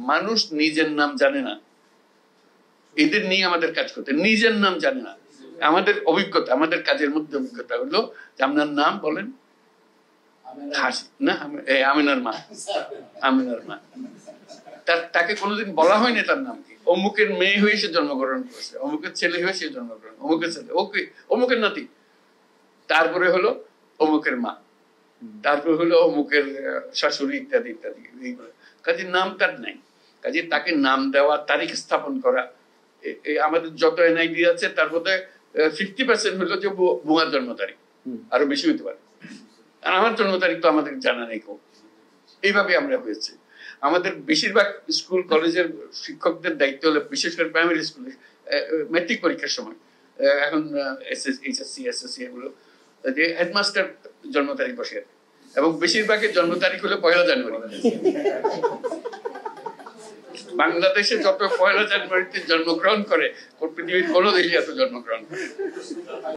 মানুষ নিজের নাম জানে না, এদের নিয়ে আমাদের কাজ করতে, নিজের নাম জানে না। আমাদের অভিজ্ঞতা, আমাদের কাজের মধ্যে অভিজ্ঞতা হলো যে আপনার নাম বলেন, না আমিনার মা, আমিনার মা, তাকে কোনোদিন বলা হয়নি তার নাম কি, অমুকের মেয়ে হয়ে সে জন্মগ্রহণ করেছে, অমুকের ছেলে হয়ে সে জন্মগ্রহণ, অমুকের ছেলে, ওকে অমুকের নাতি, তারপরে হলো অমুকের মা, তারপরে হলো অমুকের শাশুড়ি, ইত্যাদি ইত্যাদি। এইগুলো কাজে নাম তার নাই। কাজে তাকে নাম দেওয়া, তারিখ স্থাপন করা, আমাদের যত এনআইডি আছে তার মধ্যে 50% হলো যে বুয়ার জন্ম তারিখ, আরো বেশি হতে পারে। আর আমার জন্ম তারিখ তো আমাদের জানা নেই কেউ। এইভাবে আমরা হয়েছে। আমাদের বেশিরভাগ স্কুল কলেজের শিক্ষকদের দায়িত্ব হলো, বিশেষ করে প্রাইমারি স্কুলে ম্যাট্রিক পরীক্ষার সময়, এখন এইচএসসি এসএসসি এগুলো, যে হেডমাস্টার জন্ম তারিখ বসে, এবং বেশিরভাগের জন্ম তারিখ হলো 1 জানুয়ারি। বাংলাদেশে যত 1 জানুয়ারিতে জন্মগ্রহণ করে, পৃথিবীর কোনো দেশে এত জন্মগ্রহণ করে।